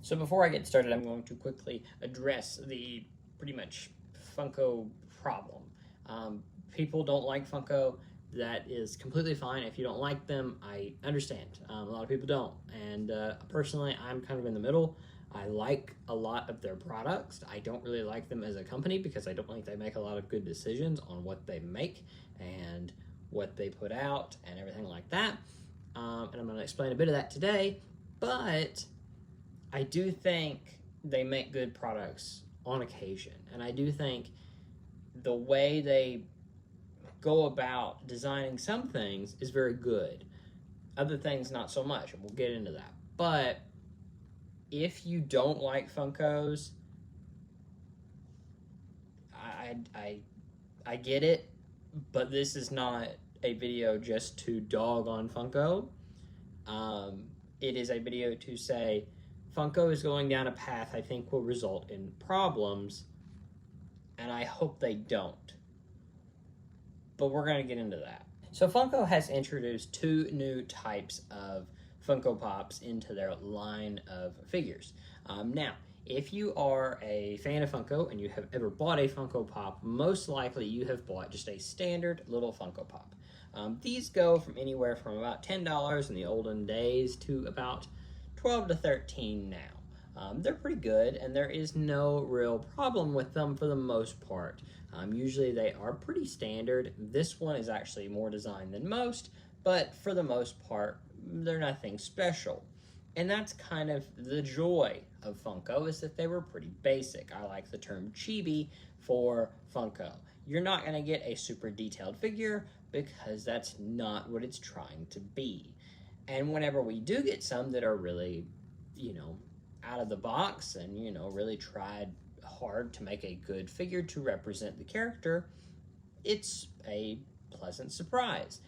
So before I get started, I'm going to quickly address the pretty much Funko problem. People don't like Funko. That is completely fine. If you don't like them, I understand. A lot of people don't. And personally, I'm kind of in the middle. I like a lot of their products. I don't really like them as a company because I don't think they make a lot of good decisions on what they make and what they put out and everything like that. And I'm going to explain a bit of that today. But I do think they make good products on occasion. And I do think the way they go about designing some things is very good. Other things, not so much, and we'll get into that. But if you don't like Funkos, I get it, but this is not a video just to dog on Funko. It is a video to say Funko is going down a path I think will result in problems, and I hope they don't. But we're going to get into that. So Funko has introduced two new types of Funko Pops into their line of figures. Now, if you are a fan of Funko and you have ever bought a Funko Pop, most likely you have bought just a standard little Funko Pop. These go from anywhere from about $10 in the olden days to about $12 to $13 now. They're pretty good, and there is no real problem with them for the most part. Usually they are pretty standard. This one is actually more designed than most, but for the most part, they're nothing special. And that's kind of the joy of Funko, is that they were pretty basic. I like the term chibi for Funko. You're not going to get a super detailed figure because that's not what it's trying to be. And whenever we do get some that are really, out of the box and, really tried hard to make a good figure to represent the character, it's a pleasant surprise.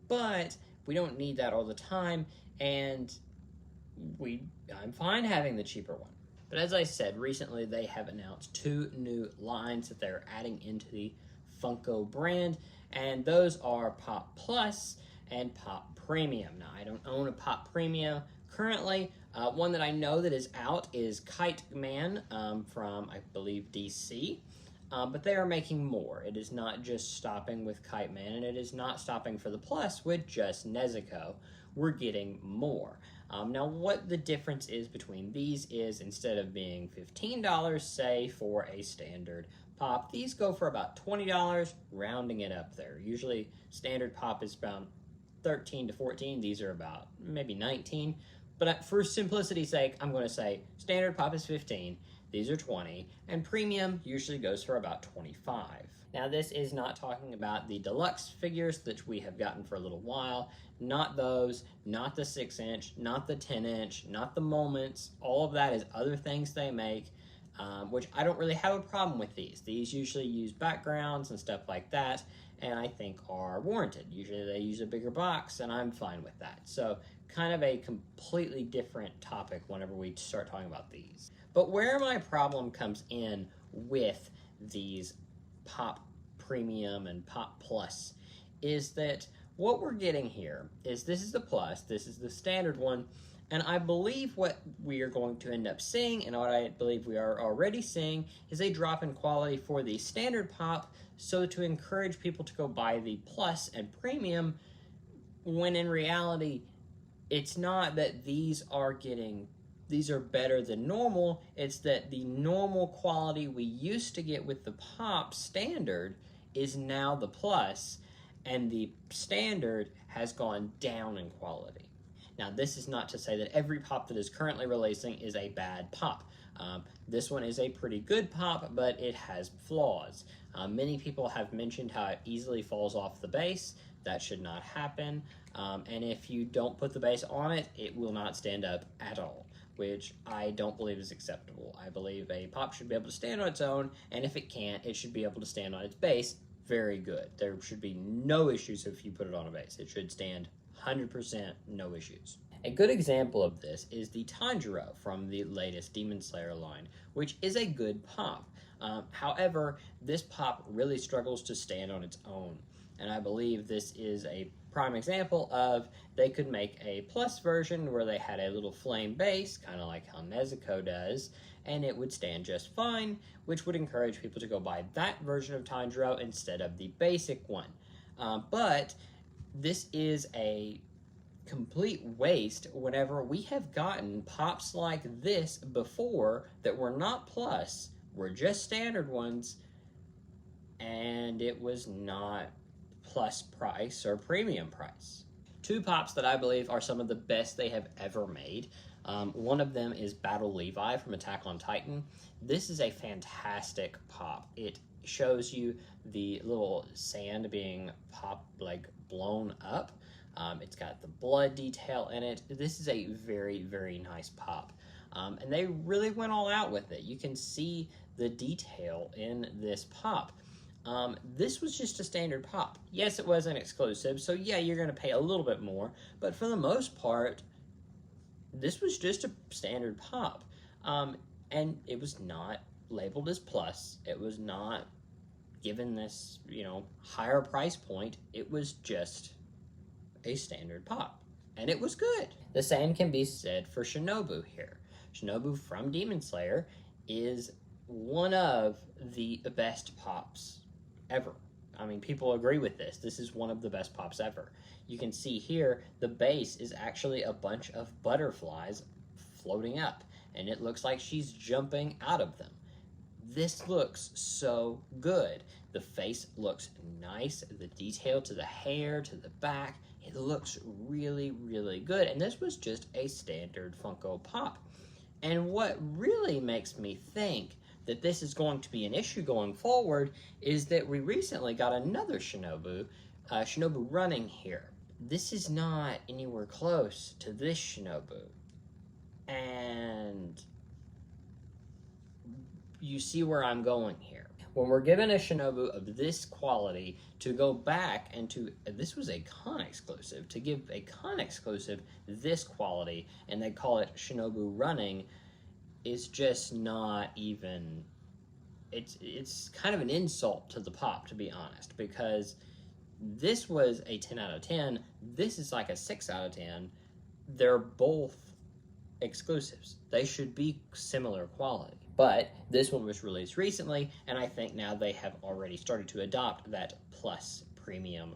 But we don't need that all the time, and I'm fine having the cheaper one. But as I said, recently they have announced two new lines that they're adding into the Funko brand, and those are Pop Plus and Pop Premium. Now, I don't own a Pop Premium currently. One that I know that is out is Kite Man from, I believe, DC. But they are making more. It is not just stopping with Kite Man, and it is not stopping for the Plus with just Nezuko. We're getting more. Now, what the difference is between these is, instead of being $15, say, for a standard Pop, these go for about $20, rounding it up there. Usually, standard Pop is about 13 to 14. These are about maybe 19. But for simplicity's sake, I'm going to say standard Pop is 15, these are 20, and premium usually goes for about 25. Now, this is not talking about the deluxe figures that we have gotten for a little while. Not those, not the 6-inch, not the 10-inch, not the Moments. All of that is other things they make, which I don't really have a problem with these. These usually use backgrounds and stuff like that, and I think are warranted. Usually they use a bigger box, and I'm fine with that. So kind of a completely different topic whenever we start talking about these. But where my problem comes in with these Pop Premium and Pop Plus is that what we're getting here is, this is the Plus, this is the standard one, and I believe what we are going to end up seeing, and what I believe we are already seeing, is a drop in quality for the standard Pop, so to encourage people to go buy the Plus and Premium, when in reality, it's not that these are better than normal, it's that the normal quality we used to get with the Pop standard is now the Plus, and the standard has gone down in quality. Now, this is not to say that every Pop that is currently releasing is a bad Pop. This one is a pretty good Pop, but it has flaws. Many people have mentioned how it easily falls off the base. That should not happen. And if you don't put the base on it, it will not stand up at all, which I don't believe is acceptable. I believe a Pop should be able to stand on its own, and if it can't, it should be able to stand on its base. Very good. There should be no issues if you put it on a base. It should stand 100%, no issues. A good example of this is the Tanjiro from the latest Demon Slayer line, which is a good Pop. However, this Pop really struggles to stand on its own, and I believe this is a prime example of they could make a plus version where they had a little flame base, kind of like how Nezuko does, and it would stand just fine, which would encourage people to go buy that version of Tanjiro instead of the basic one. But this is a complete waste whenever we have gotten pops like this before that were not plus, were just standard ones, and it was not plus price or premium price. Two pops that I believe are some of the best they have ever made. One of them is Battle Levi from Attack on Titan. This is a fantastic pop. It shows you the little sand being blown up. It's got the blood detail in it. This is a very, very nice pop. And they really went all out with it. You can see the detail in this pop. This was just a standard pop. Yes, it was an exclusive, so yeah, you're going to pay a little bit more, but for the most part, this was just a standard pop. And it was not labeled as plus. It was not given this, higher price point. It was just a standard pop, and it was good. The same can be said for Shinobu here. Shinobu from Demon Slayer is one of the best pops ever. I mean, people agree with this. This is one of the best pops ever. You can see here, the base is actually a bunch of butterflies floating up, and it looks like she's jumping out of them. This looks so good. The face looks nice. The detail to the hair, to the back, it looks really, really good. And this was just a standard Funko Pop. And what really makes me think that this is going to be an issue going forward is that we recently got another Shinobu running here. This is not anywhere close to this Shinobu. And you see where I'm going here. When we're given a Shinobu of this quality to go back and this was a con exclusive, to give a con exclusive this quality, and they call it Shinobu running, is just not even, it's kind of an insult to the pop, to be honest, because this was a 10 out of 10, this is like a 6 out of 10. They're both exclusives. They should be similar quality. But this one was released recently, and I think now they have already started to adopt that plus premium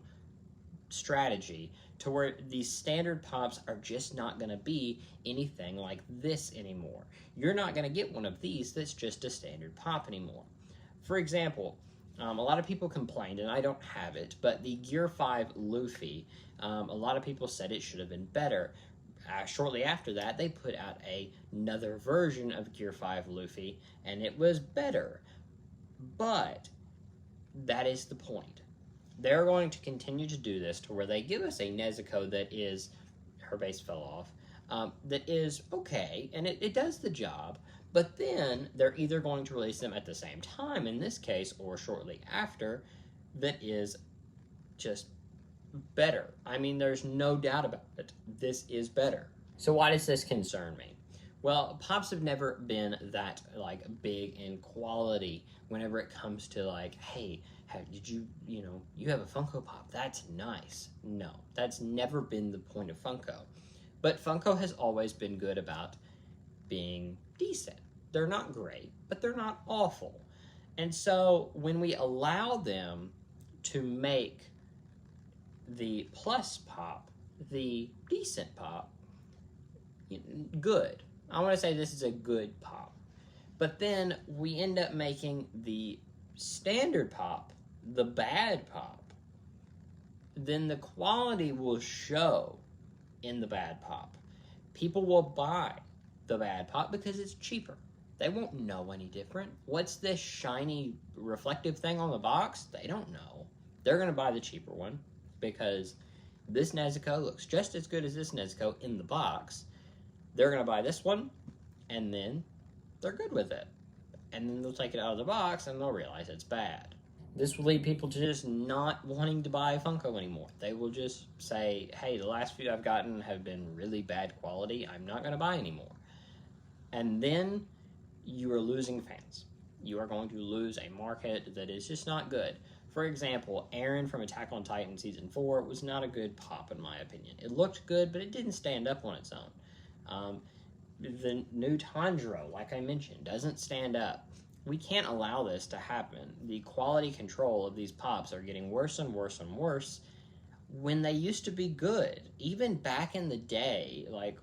strategy to where these standard pops are just not going to be anything like this anymore. You're not going to get one of these that's just a standard pop anymore. For example, a lot of people complained, and I don't have it, but the Gear 5 Luffy, a lot of people said it should have been better. Shortly after that, they put out another version of Gear 5 Luffy, and it was better. But that is the point. They're going to continue to do this to where they give us a Nezuko that is, her base fell off, that is okay, and it does the job, but then they're either going to release them at the same time, in this case, or shortly after, that is just better. I mean, there's no doubt about it. This is better. So why does this concern me? Well, pops have never been that big in quality whenever it comes to hey, did you have a Funko Pop? That's nice. No, that's never been the point of Funko. But Funko has always been good about being decent. They're not great, but they're not awful. And so when we allow them to make the plus pop, the decent pop, good. I want to say this is a good pop. But then we end up making the standard pop the bad pop. Then the quality will show in the bad pop. People will buy the bad pop because it's cheaper. They won't know any different. What's this shiny reflective thing on the box? They don't know. They're going to buy the cheaper one, because this Nezuko looks just as good as this Nezuko in the box. They're going to buy this one, and then they're good with it. And then they'll take it out of the box, and they'll realize it's bad. This will lead people to just not wanting to buy Funko anymore. They will just say, hey, the last few I've gotten have been really bad quality. I'm not going to buy anymore. And then you are losing fans. You are going to lose a market that is just not good. For example, Eren from Attack on Titan Season 4 was not a good pop in my opinion. It looked good, but it didn't stand up on its own. The new Tanjiro, like I mentioned, doesn't stand up. We can't allow this to happen. The quality control of these pops are getting worse and worse and worse when they used to be good. Even back in the day, like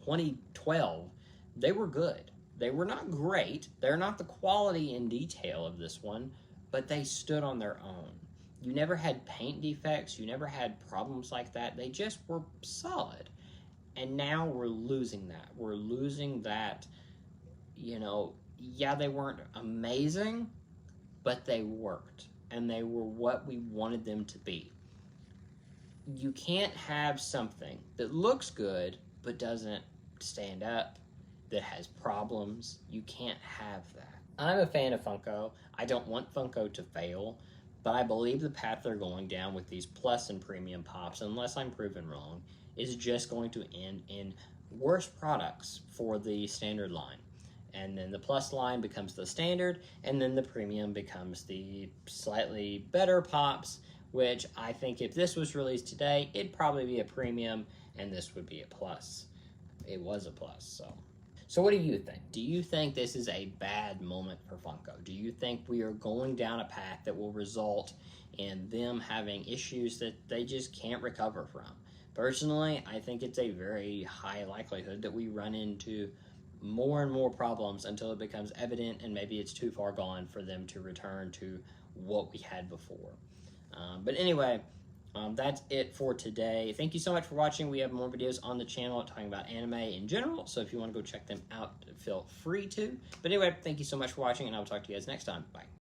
2012, they were good. They were not great. They're not the quality and detail of this one, but they stood on their own. You never had paint defects. You never had problems like that. They just were solid. And now we're losing that. We're losing that, you know, yeah, they weren't amazing, but they worked. And they were what we wanted them to be. You can't have something that looks good, but doesn't stand up, that has problems. You can't have that. I'm a fan of Funko. I don't want Funko to fail, but I believe the path they're going down with these plus and premium pops, unless I'm proven wrong, is just going to end in worse products for the standard line. And then the plus line becomes the standard, and then the premium becomes the slightly better pops, which I think if this was released today, it'd probably be a premium, and this would be a plus. It was a plus, so. So what do you think? Do you think this is a bad moment for Funko? Do you think we are going down a path that will result in them having issues that they just can't recover from? Personally, I think it's a very high likelihood that we run into more and more problems until it becomes evident and maybe it's too far gone for them to return to what we had before. But anyway, that's it for today. Thank you so much for watching. We have more videos on the channel talking about anime in general, so if you want to go check them out, feel free to. But anyway, thank you so much for watching, and I will talk to you guys next time. Bye.